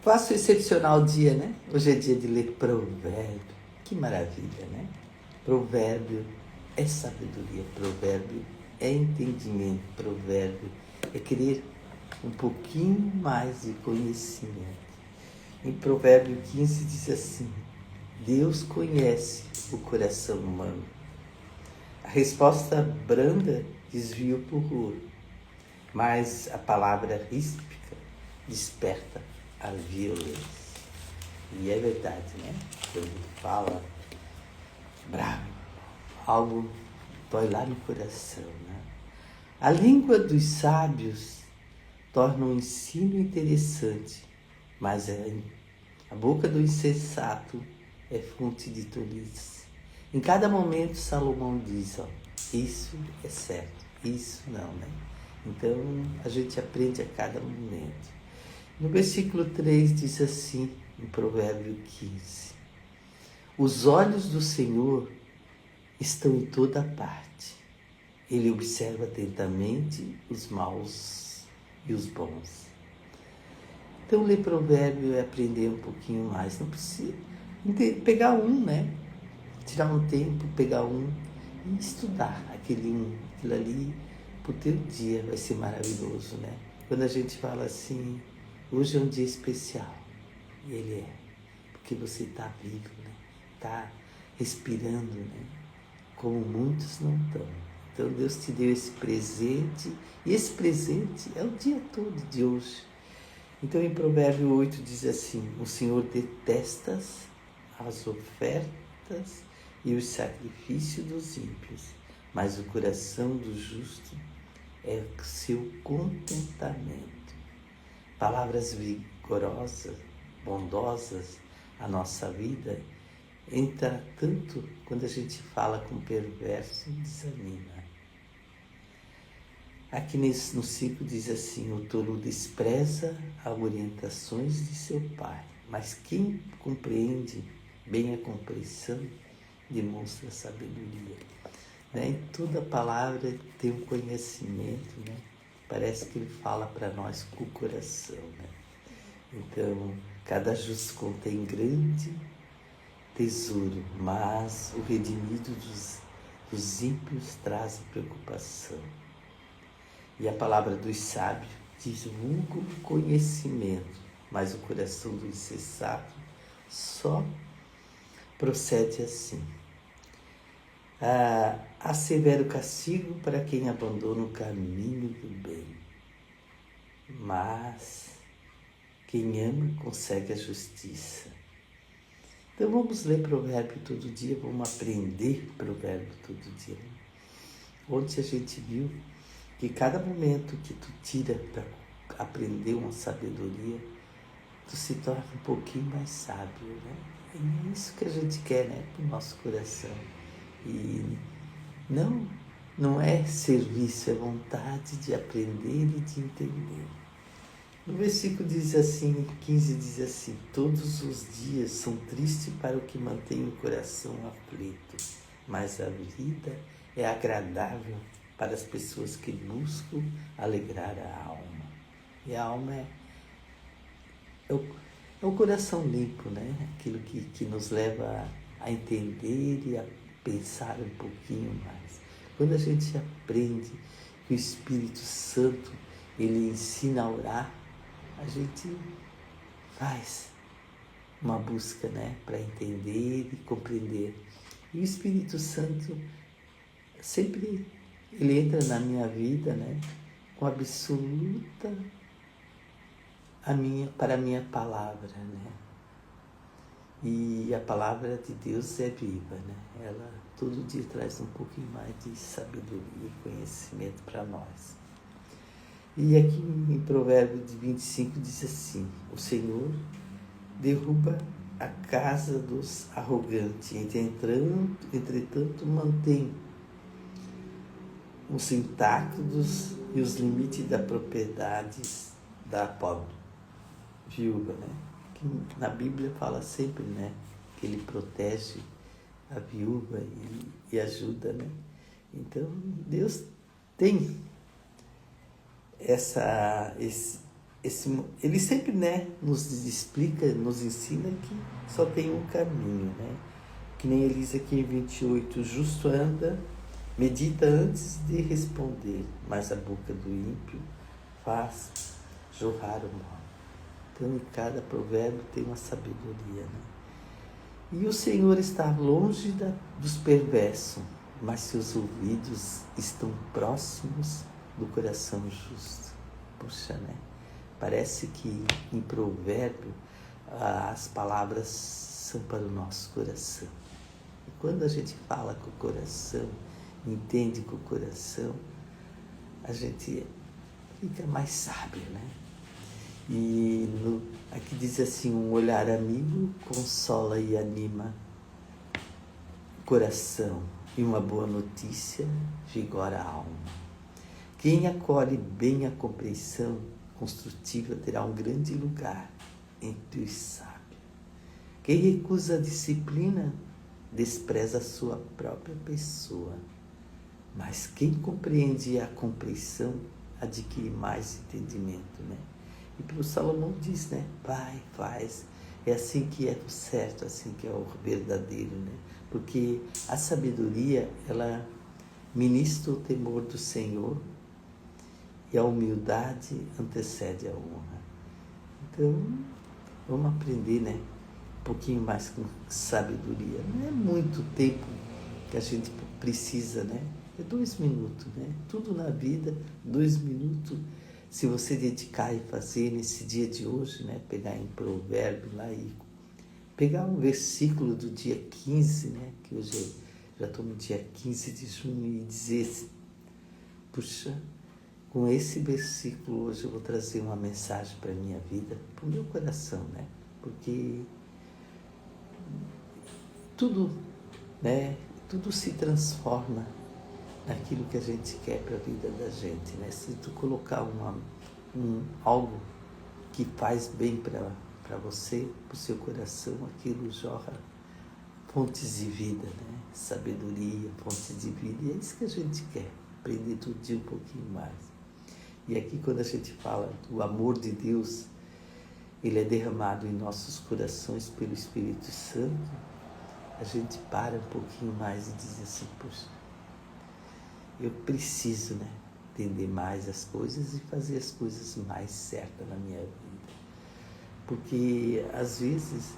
Faça um excepcional dia, né? Hoje é dia de ler provérbio. Que maravilha, né? Provérbio é sabedoria, provérbio é entendimento, provérbio é querer um pouquinho mais de conhecimento. Em Provérbio 15 diz assim: Deus conhece o coração humano. A resposta branda desvia o furor, mas a palavra ríspica desperta a violência. E é verdade, né? Quando fala bravo, algo dói lá no coração, né? A língua dos sábios torna um ensino interessante, mas a boca do insensato é fonte de tolice. Em cada momento Salomão diz, isso é certo, isso não, né? Então a gente aprende a cada momento. No versículo 3 diz assim, em Provérbio 15: Os olhos do Senhor estão em toda parte. Ele observa atentamente os maus e os bons. Então, ler provérbio é aprender um pouquinho mais. Não precisa pegar um, né? Tirar um tempo, pegar um e estudar aquilo ali pro teu dia. Vai ser maravilhoso, né? Quando a gente fala assim, hoje é um dia especial. E ele é. Porque você está vivo, né? Está respirando, né? Como muitos não estão. Então Deus te deu esse presente, e esse presente é o dia todo de hoje. Então em Provérbio 8 diz assim: o Senhor detesta as ofertas e os sacrifícios dos ímpios, mas o coração do justo é o seu contentamento. Palavras vigorosas, bondosas à nossa vida, entretanto, quando a gente fala com perverso, desanima. Aqui no 5 diz assim: o tolo despreza as orientações de seu pai, mas quem compreende bem a compreensão demonstra sabedoria. Né? Em toda palavra tem um conhecimento, né? Parece que ele fala para nós com o coração. Né? Então, cada justo contém grande tesouro, mas o redimido dos ímpios traz preocupação. E a palavra dos sábios divulga o conhecimento, mas o coração do insensato só procede assim. Há severo castigo para quem abandona o caminho do bem, mas quem ama consegue a justiça. Então vamos ler provérbio todo dia, vamos aprender provérbio todo dia. Ontem a gente viu que cada momento que tu tira para aprender uma sabedoria, tu se torna um pouquinho mais sábio, né? E é isso que a gente quer, né? Para o nosso coração. E não é serviço, é vontade de aprender e de entender. No versículo diz assim, 15 diz assim: todos os dias são tristes para o que mantém o coração aflito, mas a vida é agradável para as pessoas que buscam alegrar a alma. E a alma é o coração limpo, né? Aquilo que nos leva a entender e a pensar um pouquinho mais. Quando a gente aprende que o Espírito Santo ele ensina a orar, a gente faz uma busca, né, para entender e compreender. E o Espírito Santo sempre ele entra na minha vida, né, com absoluta para a minha palavra, né? E a palavra de Deus é viva, né? Ela todo dia traz um pouquinho mais de sabedoria e conhecimento para nós. E aqui em Provérbio 25 diz assim: o Senhor derruba a casa dos arrogantes, entretanto mantém os intactos e os limites da propriedade da pobre viúva, né? Que na Bíblia fala sempre, né? Que ele protege a viúva e ajuda, né? Então Deus tem ele sempre, né, nos explica, nos ensina que só tem um caminho, né? Que nem ele diz aqui em 28, o justo anda, medita antes de responder, mas a boca do ímpio faz jorrar o mal. Então, em cada provérbio tem uma sabedoria, né? E o Senhor está longe dos perversos, mas seus ouvidos estão próximos do coração justo. Puxa, né? Parece que em provérbio as palavras são para o nosso coração. E quando a gente fala com o coração, entende com o coração, a gente fica mais sábio, né? E aqui diz assim, um olhar amigo consola e anima o coração, e uma boa notícia vigora a alma. Quem acolhe bem a compreensão construtiva terá um grande lugar entre os sábios. Quem recusa a disciplina despreza a sua própria pessoa, mas quem compreende a compreensão adquire mais entendimento, né? E para o Salomão diz, né? Vai, faz. É assim que é o certo, assim que é o verdadeiro, né? Porque a sabedoria, ela ministra o temor do Senhor e a humildade antecede a honra. Então, vamos aprender, né? Um pouquinho mais com sabedoria. Não é muito tempo que a gente precisa, né? É 2 minutos, né? Tudo na vida, 2 minutos. Se você dedicar e fazer nesse dia de hoje, né? Pegar em provérbio lá e pegar um versículo do dia 15, né? Que hoje já estou no dia 15 de junho e dizer, puxa, com esse versículo hoje eu vou trazer uma mensagem para a minha vida, para o meu coração, né? Porque tudo, né? Tudo se transforma naquilo que a gente quer para a vida da gente, né? Se tu colocar algo que faz bem para você, para o seu coração, aquilo jorra fontes de vida, né? Sabedoria, fontes de vida, e é isso que a gente quer, aprender todo dia um pouquinho mais. E aqui quando a gente fala do amor de Deus, ele é derramado em nossos corações pelo Espírito Santo, a gente para um pouquinho mais e diz assim, poxa, eu preciso, né, entender mais as coisas e fazer as coisas mais certas na minha vida. Porque, às vezes,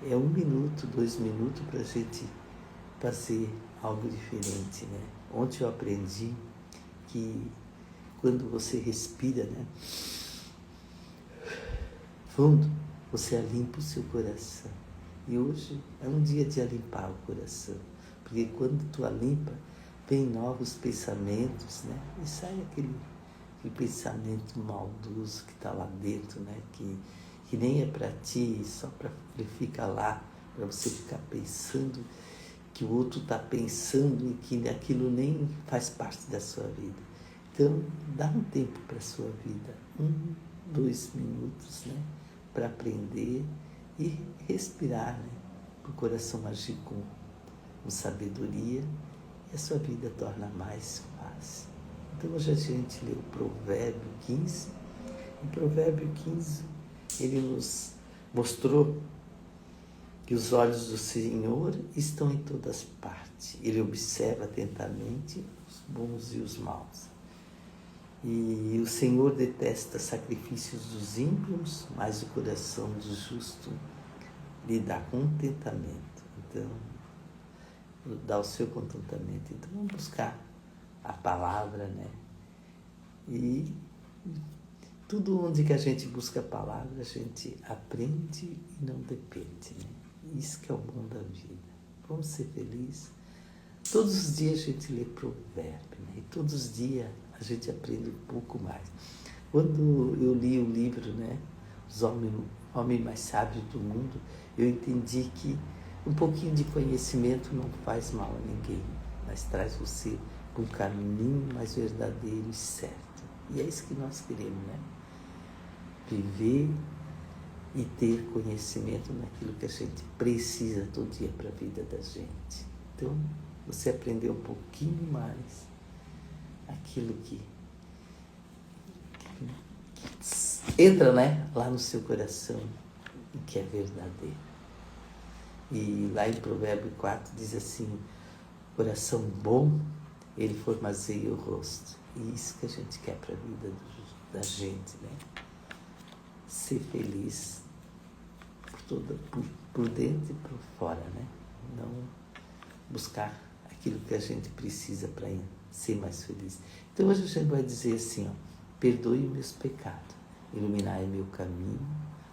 é 1 minuto, 2 minutos para a gente fazer algo diferente, né? Ontem eu aprendi que quando você respira, né, fundo, você limpa o seu coração. E hoje é um dia de limpar o coração. Porque quando tu limpa, vem novos pensamentos, né? E sai aquele pensamento maldoso que está lá dentro, né? Que nem é para ti, só para ele ficar lá, para você ficar pensando que o outro está pensando e que aquilo nem faz parte da sua vida. Então, dá um tempo para a sua vida, 1, 2 minutos, né? Para aprender e respirar, né? Para o coração agir com sabedoria, e a sua vida torna mais fácil. Então hoje a gente lê o Provérbio 15. Em Provérbio 15, ele nos mostrou que os olhos do Senhor estão em todas partes. Ele observa atentamente os bons e os maus. E o Senhor detesta sacrifícios dos ímpios, mas o coração do justo lhe dá contentamento. Então, dá o seu contentamento. Então, vamos buscar a palavra, né? E tudo onde que a gente busca a palavra, a gente aprende e não depende, né? Isso que é o bom da vida. Vamos ser felizes. Todos os dias a gente lê provérbio, né? E todos os dias a gente aprende um pouco mais. Quando eu li o livro, né? Os homens mais sábios do mundo, eu entendi que um pouquinho de conhecimento não faz mal a ninguém, mas traz você para um caminho mais verdadeiro e certo. E é isso que nós queremos, né? Viver e ter conhecimento naquilo que a gente precisa todo dia para a vida da gente. Então, você aprender um pouquinho mais aquilo que entra, né, lá no seu coração, o que é verdadeiro. E lá em Provérbio 4 diz assim, coração bom, ele formazeia o rosto. E isso que a gente quer para a vida da gente, né? Ser feliz por dentro e por fora, né? Não buscar aquilo que a gente precisa para ser mais feliz. Então hoje a gente vai dizer assim, ó, perdoe os meus pecados, iluminai meu caminho,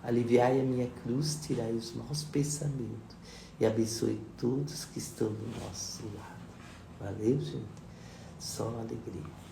aliviai a minha cruz, tirai os maus pensamentos e abençoe todos que estão do nosso lado. Valeu, gente? Só alegria.